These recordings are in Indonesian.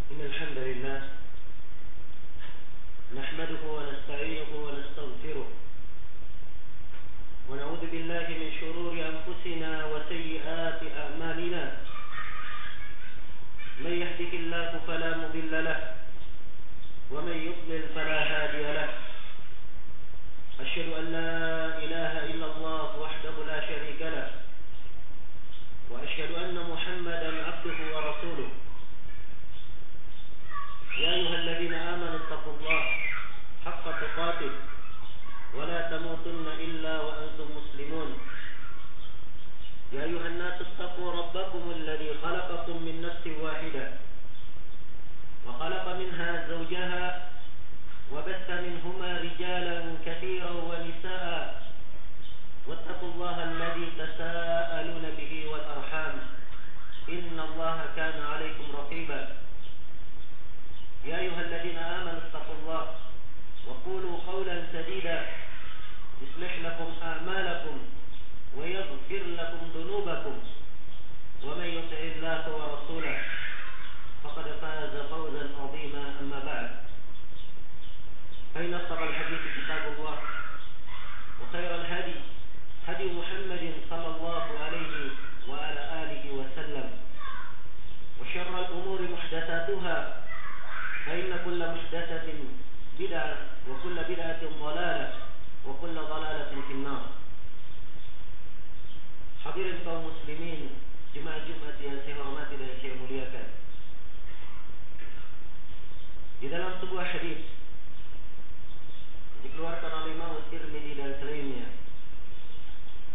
إن الحمد لله نحمده ونستعينه ونستغفره ونعوذ بالله من شرور أنفسنا وسيئات أعمالنا من يهده الله فلا مضل له ومن يضلل فلا هادي له أشهد أن لا إله إلا الله وحده لا شريك له وأشهد أن محمدا عبده ورسوله يا أيها الذين آمنوا اتقوا الله حق تقاته ولا تموتن إلا وأنتم مسلمون يا أيها الناس اتقوا ربكم الذي خلقكم من نفس واحدة وخلق منها زوجها وبث منهما رجالا كثيرا ونساء واتقوا الله الذي تساءلون به والأرحام إن الله كان عليكم رقيبا يا أيها الذين آمنوا اتقوا الله وقولوا قولا سديدا يصلح لكم أعمالكم ويغفر لكم ذنوبكم ومن يطع الله ورسوله فقد فاز فوزا عظيما أما بعد فإن أصدق الحديث كتاب الله وخير الهدي هدي محمد صلى الله عليه وعلى آله وسلم وشر الأمور محدثاتها فإن كل محدثة بدعة وكل بدعة ضلالة وكل ضلالة في النار. Hadirin kaum muslimin, jemaah Jumat yang saya hormati dan saya muliakan. Di dalam sebuah hadis dikeluarkan oleh Imam Tirmidzi dan selainnya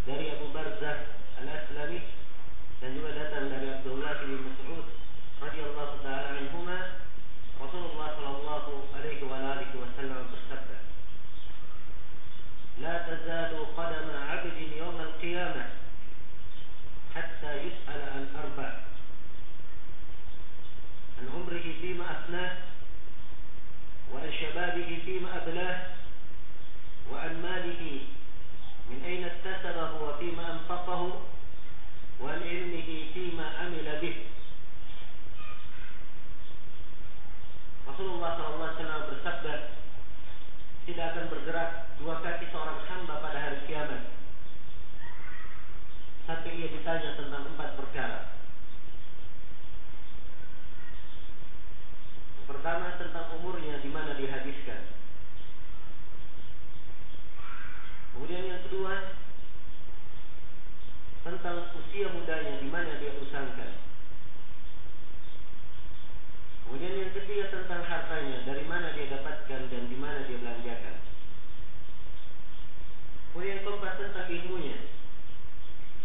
dari Abu Barzah Al-Aslami dan juga datang dari Abdullah bin Mas'ud radhiyallahu taala anhuma, Rasulullah sallallahu alaihi wa alihi wasallam bersabda, "La tazalu qadama 'abdin yawm al-qiyamah hatta yus'ala an arba' an umrihi fima afnah wa an shababihi fima ablah wa an malihi min ayna iktasabahu wa fima anfaqahu wa an ilmihi fima amila bih." Rasulullah SAW bersabda, tidak akan bergerak dua kaki seorang hamba pada hari kiamat sampai ia ditanya tentang 4 perkara. Yang pertama tentang umurnya, di mana dihabiskan. Kemudian yang kedua tentang usia mudanya, di mana dia usangkan. Kemudian yang ketiga tentang hartanya, dari mana dia dapatkan dan di mana dia belanjakan. Kemudian yang keempat tentang ilmunya,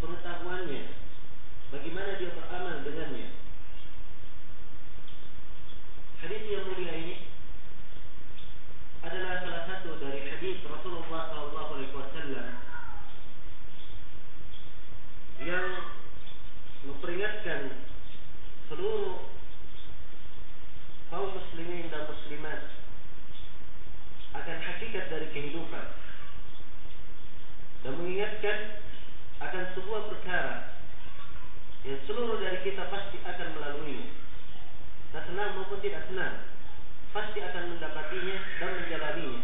pengetahuannya, bagaimana dia beramal dengannya. Hadis yang mulia ini adalah salah satu dari hadis Rasulullah SAW yang memperingatkan seluruh kaum muslimin dan muslimat akan hakikat dari kehidupan dan mengingatkan akan sebuah perkara yang seluruh dari kita pasti akan melaluinya. Tak senang maupun tidak senang, pasti akan mendapatinya dan menjalaninya.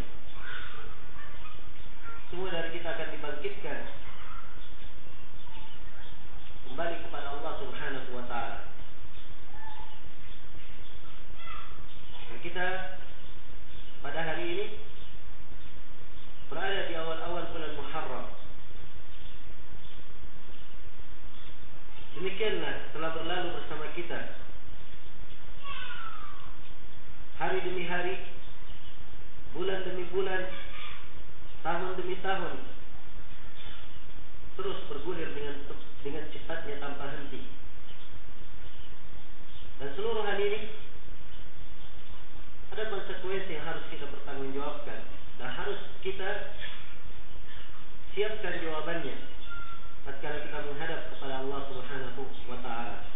Semua dari kita akan dibangkitkan kembali kepada Allah Subhanahu wa ta'ala. Kita pada hari ini berada di awal-awal bulan Muharram. Demikianlah telah berlalu bersama kita hari demi hari, bulan demi bulan, tahun demi tahun, terus bergulir dengan cepatnya tanpa henti. Dan seluruh hal ini ada konsekuensi yang harus kita bertanggungjawabkan dan harus kita siapkan jawabannya tatkala kita menghadap kepada Allah Subhanahu wa ta'ala.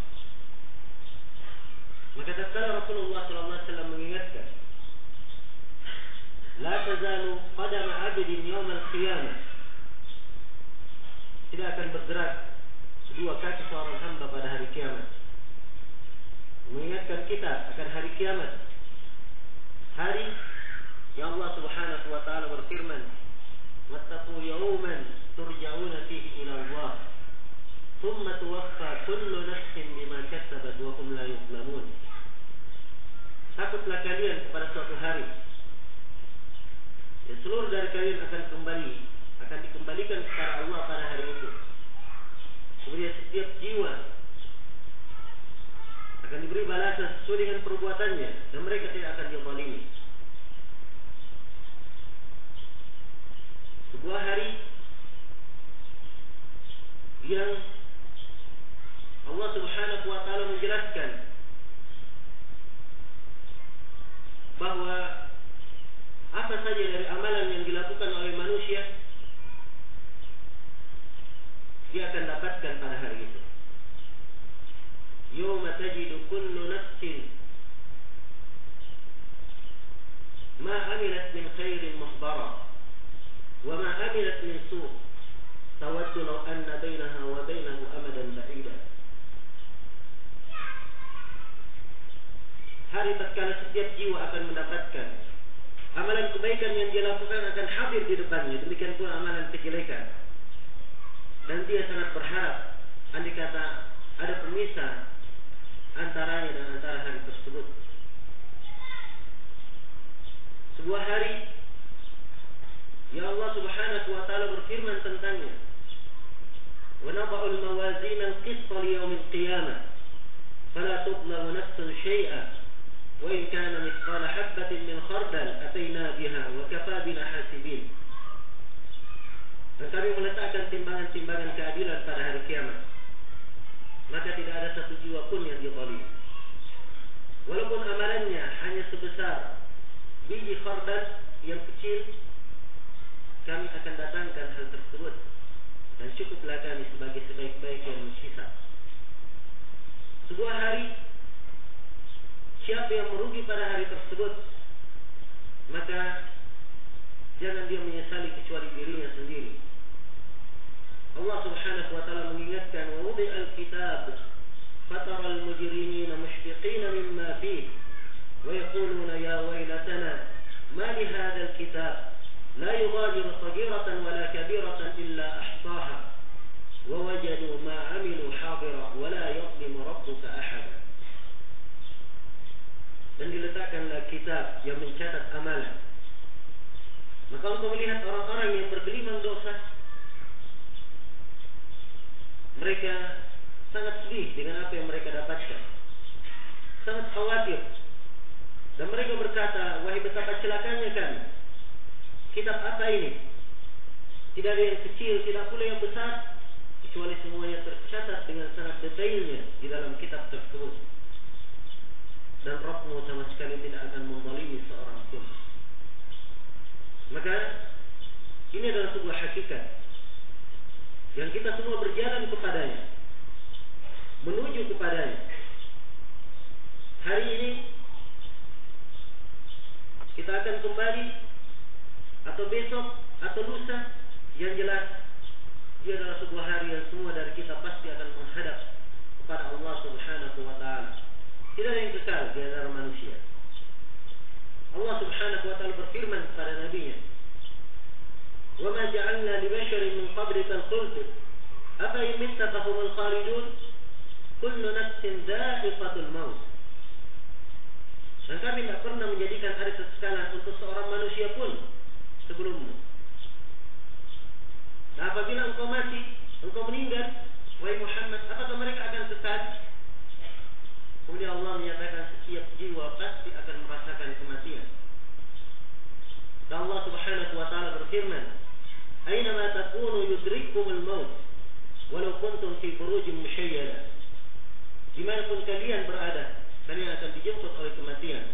Maka tatkala Rasulullah SAW mengingatkan, "La tazalu qadama 'abdin yawm al-qiyamah," tidak akan bergerak kedua kaki seorang hamba pada hari kiamat. mengingatkan kita akan hari kiamat. Hari yang Allah Subhanahu wa taala berfirman, "Wattaqu yawman turja'una fihi ila Allah, thumma tuwaffa kullu nafsin bima kasabat wa hum la yuzlamun." Takutlah kalian kepada suatu hari yang seluruh dari kalian akan dikembalikan kepada Allah pada hari itu. Kemudian setiap jiwa akan diberi balasan sesuai dengan perbuatannya dan mereka tidak akan dizalimi. Sebuah hari yang Allah Subhanahu wa taala menjelaskan bahwa apa saja dari amalan yang dilakukan oleh manusia dia akan dapatkan pada hari itu. Yawma tajidu kullu nafsin ma amilat min khairin muhdara wa ma amilat min su' tawaddu law anna bainaha wa bainahu amadan ba'ida. Hari tatkala setiap jiwa akan mendapatkan amalan kebaikan yang dia lakukan akan hadir di depannya, demikian pula amalan kejelekan. Dan dia sangat berharap andai kata ada pemisah antaranya dan antara hari tersebut. Sebuah hari yang Allah Subhanahu wa taala berfirman tentangnya, "Wa nada'u al-mawazin al-qisṭa li yawm al-qiyamah, fala tudlamu nafsun syai'an, wa in kana mithqala habatin min khardal atayna biha wa kafa bina hasibin." Dan kami meletakkan timbangan-timbangan keadilan pada hari kiamat, maka tidak ada satu jiwa pun yang dizalimi. Walaupun amalannya hanya sebesar biji khardal yang kecil, kami akan datangkan hal tersebut dan cukuplah kami sebagai sebaik-baik yang menghisab. Sebuah hari, siapa yang merugi pada hari tersebut, maka jangan dia menyesali kecuali dirinya sendiri. Allah Subhanahu wa taala mengingatkan, "Wa wudi'al kitab fataral mujrimina mushfiqina mimma fihi wa yaquluna ya waylatana ma li hadzal kitab la yughadiru saghiratan wala kabiratan illa ahsaha wa wajadu ma 'amilu hadira wa la yadhlimu rabbuka ahada." Dan diletakkanlah kitab yang mencatat amalan. Maka engkau melihat orang-orang yang bergelimang dosa, mereka sangat sedih dengan apa yang mereka dapatkan, sangat khawatir, dan mereka berkata, "Wahai betapa celakanya kami, kitab apa ini? Tidak ada yang kecil, tidak pula yang besar, kecuali semuanya tercatat dengan sangat detailnya di dalam kitab tersebut. Dan Rabbmu sama sekali tidak akan menzalimi seorang pun." Maka ini adalah sebuah hakikat yang kita semua berjalan kepadanya, menuju kepadanya. Hari ini kita akan kembali, atau besok, atau lusa, yang jelas dia adalah sebuah hari yang semua dari kita pasti akan menghadap kepada Allah Subhanahu wa taala. Tidak ada yang kekal di antara manusia. Allah Subhanahu wa taala berfirman kepada nabinya, "Wa ma ja'alna li basharin min qablika al-khuld, afa in mitta fa humul khalidun, kullu nafsin dha'iqatul maut." Dan kami tidak pernah menjadikan hari kesukaran untuk seorang manusia pun sebelummu. Nah, apabila engkau mati, engkau meninggal, wahai Muhammad, apakah mereka akan kekal? Kemudian Allah menyatakan setiap jiwa pasti akan merasakan kematian. Dan Allah Subhanahu wa taala berfirman, "Aynama takunu yudrikkumul maut walau kuntum fi burujin musyayyada." Dimanapun kalian berada, kalian akan dijemput oleh kematian,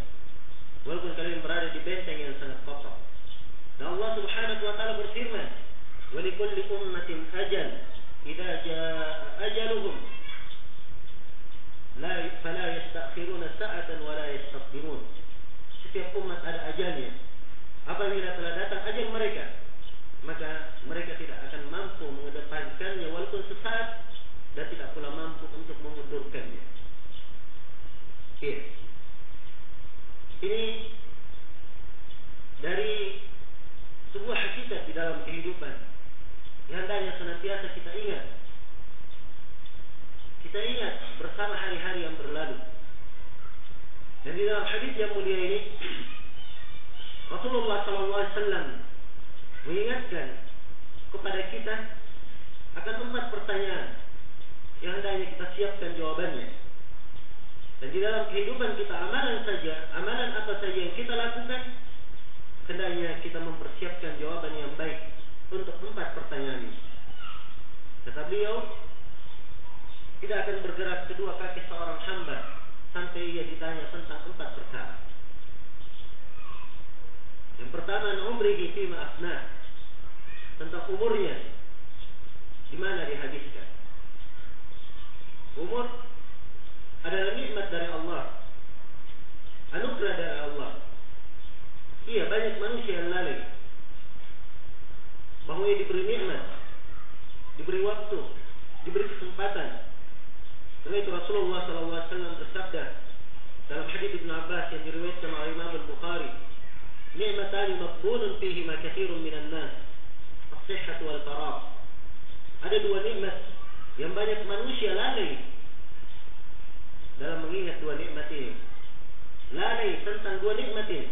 walaupun kalian berada di benteng yang sangat kokoh. Dan Allah Subhanahu wa taala berfirman, "Wa likulli ummatin ajal, idza jaa ajaluhum fala yastakhiruna sa'atan wa la yastaqdimun." Setiap umat ada ajalnya. Apabila telah datang ajal mereka, maka mereka tidak akan mampu mengedepankannya walaupun sesaat, dan tidak pula mampu untuk memundurkannya. Iya. Ini dari sebuah hakikat di dalam kehidupan yang hendaknya senantiasa kita ingat. Kita ingat bersama hari-hari yang berlalu. Dan di dalam hadis yang mulia ini Rasulullah SAW mengingatkan kepada kita akan 4 pertanyaan yang hendaknya kita siapkan jawabannya. Dan di dalam kehidupan kita, amalan apa saja yang kita lakukan, hendaknya kita mempersiapkan jawaban yang baik untuk 4 pertanyaan ini. Kata beliau, tidak akan bergerak kedua kaki seorang hamba sampai ia ditanya tentang 4 perkara. Yang pertama, umrihi fima afnah, tentang umurnya di mana dihabiskan. Umur adalah nikmat dari Allah, anugerah dari Allah. Iya, banyak manusia yang lalai bahwa ia diberi nikmat, diberi waktu, diberi kesempatan. Karena itu Rasulullah SAW bersabda dalam hadis Ibn Abbas yang diriwayatkan oleh Imam Al-Bukhari, "Ni'matani maqbulun fihima katsirun minan nas, as-sihhah wal faragh." Ada 2 nikmat yang banyak manusia lalai dalam mengingat 2 nikmat ini. Lalai tentang 2 nikmat ini,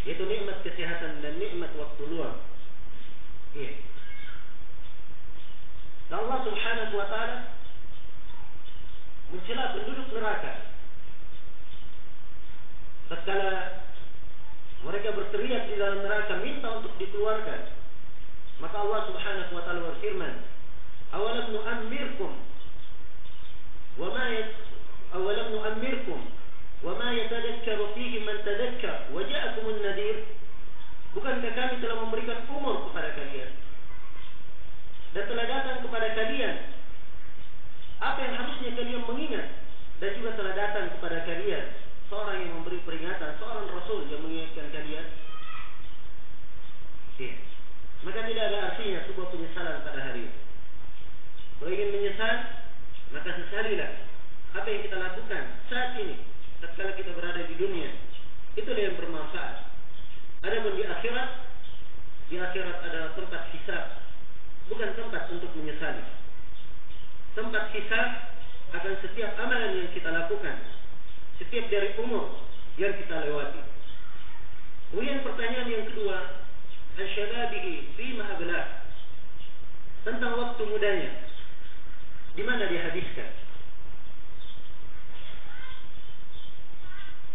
yaitu nikmat kesehatan dan nikmat waktu luang. Iya. Dan Allah Subhanahu wa taala mencela penduduk neraka tatkala mereka berteriak di dalam neraka minta untuk dikeluarkan. Maka Allah Subhanahu wa taala berfirman, "Awalam nu'ammirkum wa ma yatadakkaru fihi man tadakkar wa ja'akumun nadhir." Bukankah kami telah memberikan umur kepada kalian dan telah datang kepada kalian apa yang harusnya kalian mengingat, dan juga telah datang kepada kalian seorang yang memberi peringatan, seorang Rasul yang mengingatkan kalian. Ya. Maka tidak ada artinya sebuah penyesalan pada hari ini. Kalau ingin menyesal, maka sesalilah apa yang kita lakukan saat ini tatkala kita berada di dunia. Itulah yang bermanfaat. Adapun di akhirat adalah tempat hisab, bukan tempat untuk menyesali. Tempat hisab akan setiap amalan yang kita lakukan, setiap dari umur yang kita lewati. Kemudian pertanyaan yang kedua, an-syababihi fima ablah, tentang waktu mudanya, di mana dihabiskan.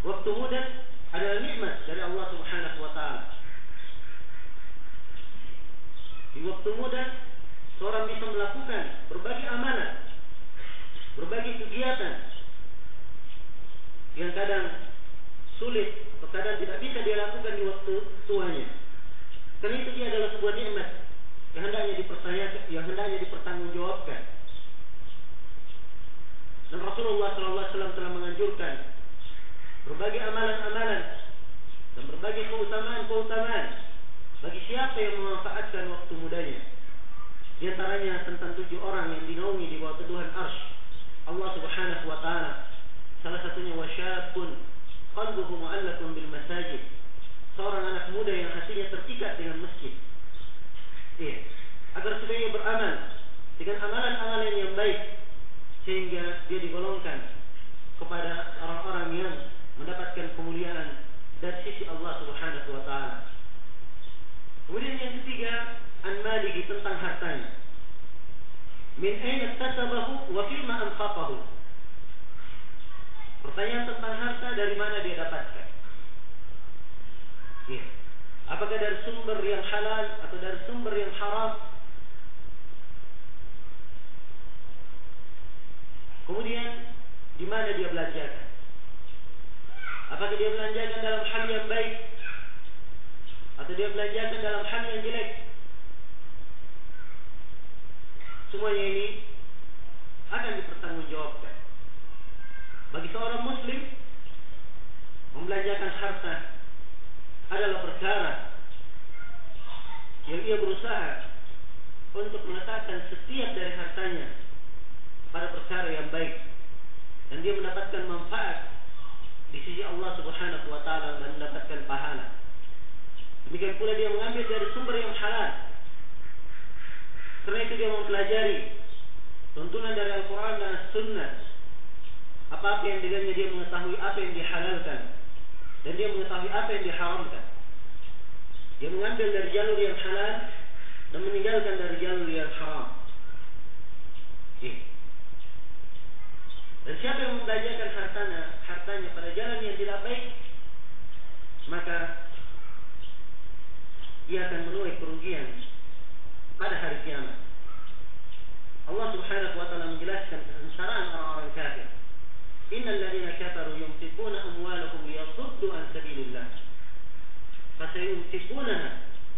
Waktu muda adalah nikmat dari Allah Subhanahu wa taala. Di waktu muda seorang bisa melakukan berbagai amalan, berbagai kegiatan yang kadang sulit atau kadang tidak bisa dia lakukan di waktu tuanya. Karena itu dia adalah sebuah nikmat yang hendaknya dipertanyakan, yang hendaknya dipertanggungjawabkan. Dan Rasulullah SAW telah menganjurkan berbagai amalan-amalan dan berbagai keutamaan-keutamaan bagi siapa yang memanfaatkan waktu mudanya. Di antaranya tentang 7 orang yang dinaungi di bawah teduhan arsy Allah Subhanahu wa taala. Salah satunya wasyabun qalbuhu mu'allaqun bil masajid, seorang anak muda yang hatinya terikat dengan masjid. Iya, agar supaya ia beramal dengan amalan-amalan yang baik sehingga dia digolongkan kepada orang-orang yang mendapatkan kemuliaan dari sisi Allah Subhanahu wa taala. Kemudian yang ketiga, an-malihi, tentang hartanya. Min aina iktasabahu wa fima anfaqahu. Pertanyaan tentang harta, dari mana dia dapatkan? Ya. Apakah dari sumber yang halal atau dari sumber yang haram? Kemudian di mana dia belanjakan? Apakah dia belanjakan dalam hal yang baik atau dia belanjakan dalam hal yang jelek? Semuanya ini akan dipertanggungjawabkan. Bagi seorang muslim, membelanjakan harta adalah perkara yang ia berusaha untuk meletakkan setiap dari hartanya pada perkara yang baik, dan dia mendapatkan manfaat di sisi Allah Subhanahu wa taala dan mendapatkan pahala. Demikian pula dia mengambil dari sumber yang halal. Karena itu dia mempelajari tuntunan dari Al-Quran dan As-Sunnah. Apa-apa yang dengannya dia mengetahui apa yang dihalalkan dan dia mengetahui apa yang diharamkan. Dia mengambil dari jalur yang halal dan meninggalkan dari jalur yang haram. Dan siapa yang membelanjakan hartanya pada jalan yang tidak baik, maka ia akan menuai kerugian pada hari kiamat. Allah Subhanahu wa taala menjelaskan kesengsaraan orang-orang kafir. Innal ladzina kafaru yunfiquna amwalahum liyasuddu an sabilillah. Fasayunfiqunaha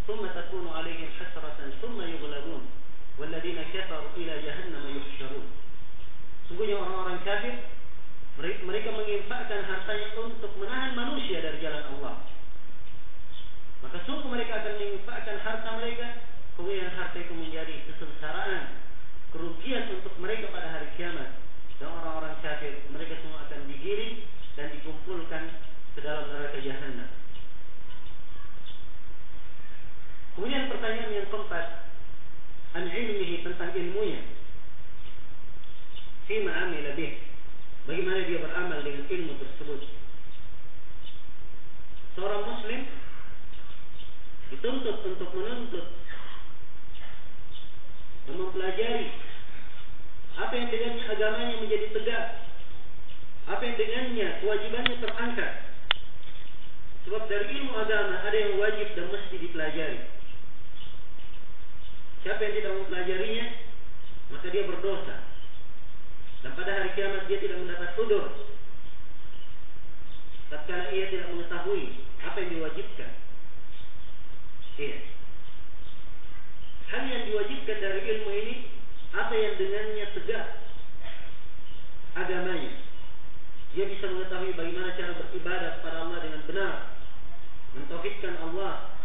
thumma takunu 'alaihim hasratan thumma yughlabun. Wal ladzina kafaru ila jahannam yuhsyarun. Sungguhnya orang-orang kafir mereka menginfakkan hartanya untuk menahan manusia dari jalan Allah. Maka sungguh mereka akan menginfakkan harta mereka, kemudian harta itu menjadi kesengsaraan, kerugian untuk mereka pada hari kiamat. Dan orang-orang kafir mereka semua akan digiring dan dikumpulkan ke dalam neraka jahanam. Kemudian pertanyaan yang keempat, an ilmihi, tentang ilmunya. Fima amila bih, bagaimana dia beramal dengan ilmu tersebut. Seorang muslim dituntut untuk menuntut dan mempelajari apa yang dengannya agamanya menjadi tegak, apa yang dengannya kewajibannya terangkat. Sebab dari ilmu agama ada yang wajib dan mesti dipelajari. Siapa yang tidak mempelajarinya, maka dia berdosa. Dan pada hari kiamat dia tidak mendapat udzur tatkala ia tidak mengetahui apa yang diwajibkan. Hal yang diwajibkan dari ilmu ini, apa yang dengannya tegak agamanya. Dia bisa mengetahui bagaimana cara beribadah kepada Allah dengan benar, mentauhidkan Allah,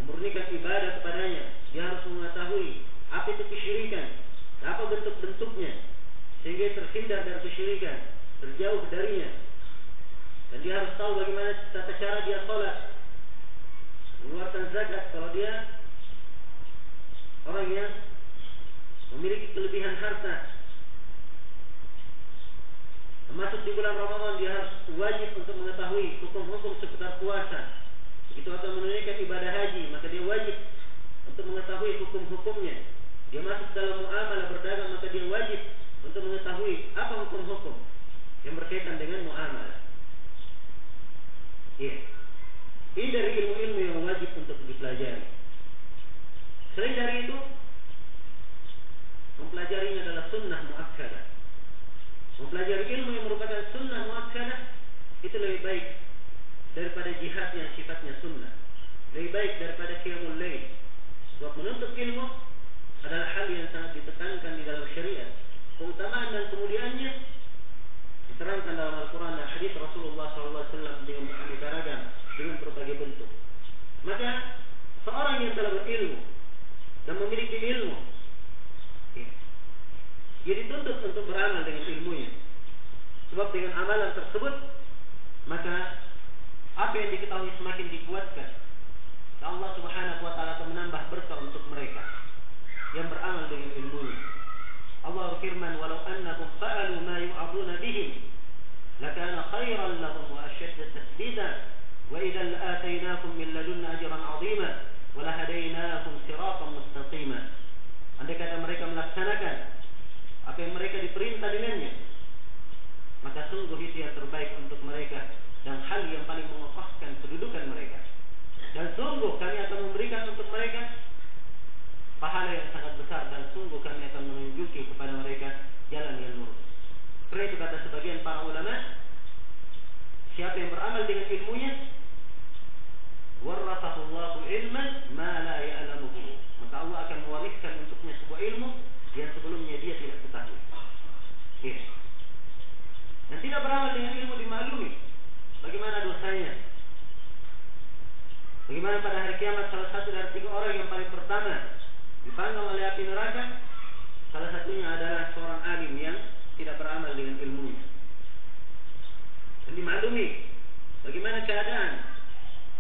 memurnikan ibadah kepadanya. Dia harus mengetahui apa itu kesyirikan, apa bentuk-bentuknya, sehingga terhindar dari kesyirikan, terjauh darinya. Dan dia harus tahu bagaimana tata cara dia sholat, mengeluarkan zakat kalau dia orang yang memiliki kelebihan harta. Termasuk di bulan Ramadan dia harus wajib untuk mengetahui hukum-hukum seputar puasa. Begitu akan menunaikan ibadah haji, maka dia wajib untuk mengetahui hukum-hukumnya. Dia masuk dalam muamalah berdagang, maka dia wajib untuk mengetahui apa hukum-hukum yang berkaitan dengan muamalah. Ini dari ilmu-ilmu yang wajib untuk dipelajari. Selain dari itu, mempelajarinya adalah sunnah muakkadah. Mempelajari ilmu yang merupakan sunnah muakkadah itu lebih baik daripada jihad yang sifatnya sunnah, lebih baik daripada qiyamul lail. Sebab menuntut ilmu adalah hal yang sangat ditekankan di dalam syariat. Keutamaan dan kemuliaannya diterangkan dalam Al-Quran dan hadis Rasulullah SAW dengan beraneka ragam, dengan berbagai bentuk. Maka seorang yang telah berilmu dan memiliki ilmu, dia dituntut untuk beramal dengan ilmunya. Sebab dengan amalan tersebut, maka apa yang diketahui semakin dikuatkan. Dan Allah Subhanahu wa taala akan menambah berkah untuk mereka yang beramal dengan ilmunya. Allah berfirman, "Walau annakum fa'alu ma yu'aduna bihi, lakana khairan lahum wa ashadda tathbita, wa idza la'atainakum min ladunna ajran 'azima, wa lahadainakum siratan mustaqima." Andai kata mereka melaksanakan apa yang mereka diperintah dengannya, maka sungguh itu yang terbaik untuk mereka dan hal yang paling mengokohkan kedudukan mereka. Dan sungguh kami akan memberikan untuk mereka pahala yang sangat besar, dan sungguh kami akan menunjuki kepada mereka jalan yang lurus. Karena itu kata sebagian para ulama, siapa yang beramal dengan ilmunya, warrathahullahu ilman ma la ya'lamuhu, maka Allah akan mewariskan untuknya sebuah ilmu yang sebelumnya dia tidak ketahui. Dan tidak beramal dengan ilmu dimaklumi bagaimana dosanya. Bagaimana pada hari kiamat salah satu dari 3 orang yang paling pertama dipanggang oleh api neraka, salah satunya adalah seorang alim yang tidak beramal dengan ilmunya. dan dimaklumi bagaimana keadaan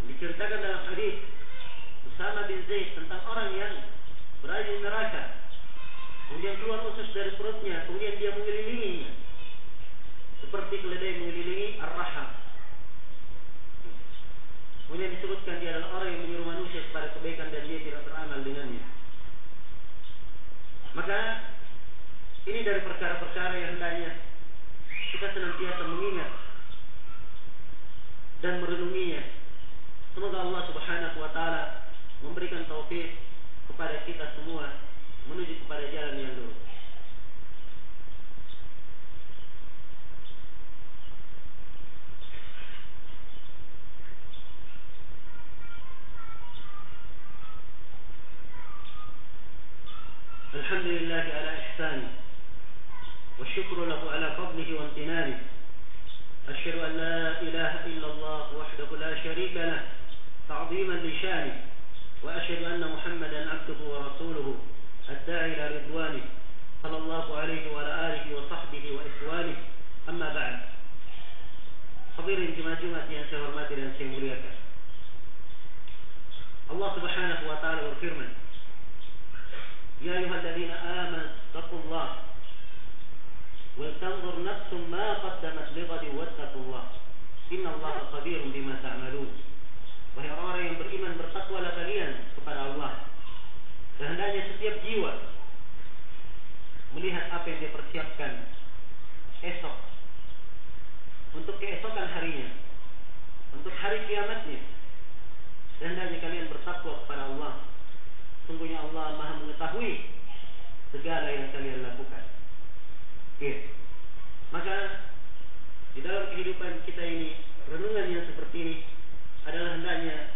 yang diceritakan dalam hadis Usama bin Zaid tentang orang yang berada di neraka, kemudian keluar usus dari perutnya, kemudian dia mengelilinginya seperti keledai mengelilingi ar-raham. Kemudian disebutkan dia adalah orang yang menyuruh manusia kepada kebaikan dan dia tidak beramal dengannya. Maka ini dari perkara-perkara yang hendaknya kita senantiasa mengingat dan merenunginya. Semoga Allah Subhanahu wa taala memberikan taufik kepada kita semua menuju kepada jalan yang lurus. Alhamdulillah ala ihsani wa syukru lahu ala fadlihi wa imtinani. Asyhadu an la ilaha illallah wahdahu la syarika lah ta'ziman li syani wa asyhadu anna Muhammadan 'abduhu wa rasuluhu ad-da'i ila ridwani sallallahu alaihi wa ala alihi wa sahbihi wa ikhwani. Amma ba'd. Hadirin jemaah yang saya hormati dan saya muliakan, Allah Subhanahu wa taala berfirman, Ya ayyuhalladzina amanu taqullaha wal tanzur nafsum ma qaddamat lighadin wattaqullah innallaha khabirun bima ta'malun. Wahai orang yang beriman, bertakwalah kalian kepada Allah, dan hendaknya setiap jiwa melihat apa yang dia persiapkan esok untuk keesokan harinya, untuk hari kiamatnya. Dan hendaknya kalian bertakwa kepada Allah. Sungguhnya Allah Maha mengetahui segala yang kalian lakukan. Maka di dalam kehidupan kita ini, renungan yang seperti ini adalah hendaknya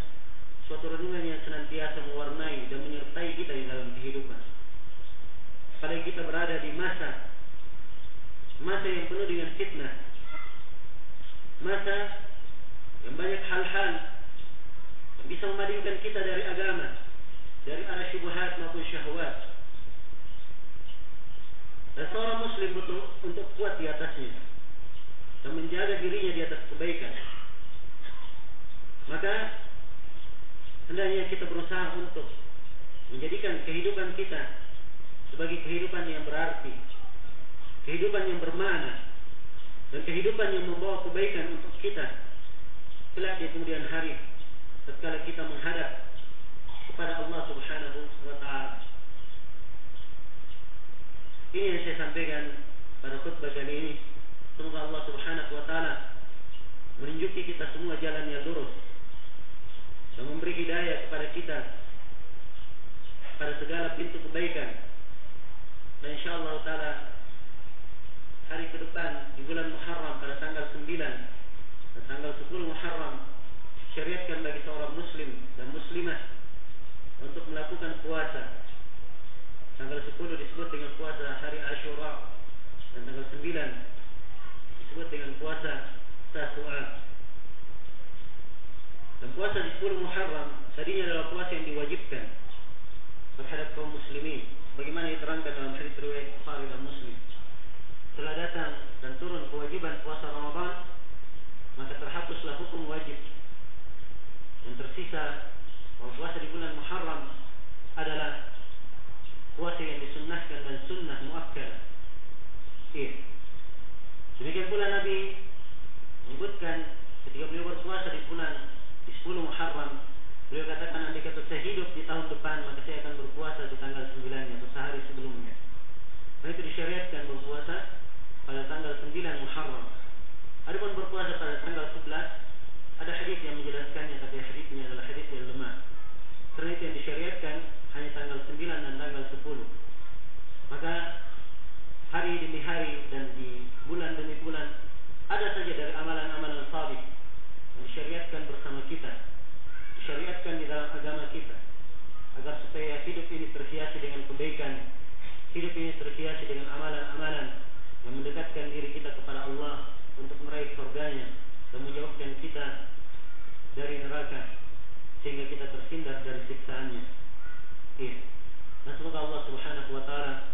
suatu renungan yang senantiasa mewarnai dan menyertai kita di dalam kehidupan. Apalagi kita berada di masa yang penuh dengan fitnah, masa yang banyak hal-hal yang bisa memalingkan kita dari agama, dari arah syubhat maupun syahwat. Dan seorang muslim butuh untuk kuat di atasnya dan menjaga dirinya di atas kebaikan. Maka hendaknya kita berusaha untuk menjadikan kehidupan kita sebagai kehidupan yang berarti, kehidupan yang bermakna, dan kehidupan yang membawa kebaikan untuk kita kelak di kemudian hari tatkala kita menghadap kepada Allah Subhanahu wa taala. Ini yang saya sampaikan pada khutbah kali ini. Semoga Allah Subhanahu wa taala menunjuki kita semua jalan yang lurus dan memberi hidayah kepada kita pada segala pintu kebaikan. Dan insyaallah taala hari ke depan di bulan Muharram pada tanggal 9 dan tanggal 10 Muharram syariatkan bagi seorang muslim dan muslimah untuk melakukan puasa. Tanggal 10 disebut dengan puasa hari Asyura, dan tanggal 9 disebut dengan puasa Tasu'a. Dan puasa di 10 Muharram tadinya adalah puasa yang diwajibkan terhadap kaum muslimin, bagaimana diterangkan dalam hadis riwayat Bukhari dan Muslim. Setelah datang dan turun kewajiban puasa Ramadan, maka terhapuslah hukum wajib. Yang tersisa puasa di bulan Muharram adalah puasa yang disunnahkan dan sunnah muakkadah. Demikian pula Nabi menyebutkan ketika beliau berpuasa di 10 Muharram, beliau katakan, andai kata saya hidup di tahun depan, maka saya akan berpuasa di tanggal 9-nya atau sehari sebelumnya. Nah, itu disyariatkan berpuasa pada tanggal 9 Muharram. Adapun berpuasa pada tanggal 11, ada hadis yang menjelaskannya, tapi hadisnya adalah hadis yang lemah. Karena itu yang disyariatkan hanya tanggal 9 dan tanggal 10. Maka hari demi hari dan di bulan demi bulan ada saja dari amalan-amalan salih yang disyariatkan bersama kita, disyariatkan di dalam agama kita, agar supaya hidup ini terhiasi dengan kebaikan, hidup ini terhiasi dengan amalan-amalan yang mendekatkan diri kita kepada Allah untuk meraih surganya dan menjauhkan kita dari neraka sehingga kita terhindar dari siksaannya. Nah, semoga Allah Subhanahu wa taala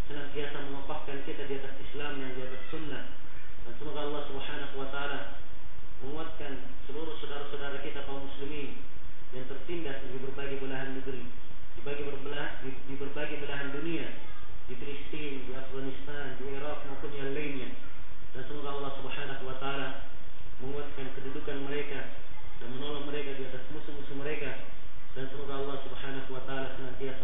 senantiasa mengokohkan kita di atas Islam yang di atas sunnah, Dan semoga Allah Subhanahu wa taala menguatkan seluruh saudara-saudara kita kaum muslimin yang tertindas di berbagai belahan negeri, di berbagai belahan dunia, di Palestina, di Afghanistan, di Irak maupun yang lainnya. Dan semoga Allah Subhanahu wa taala menguatkan kedudukan mereka dan menolong mereka di atas musuh-musuh mereka. Dan semoga Allah Subhanahu wa taala senantiasa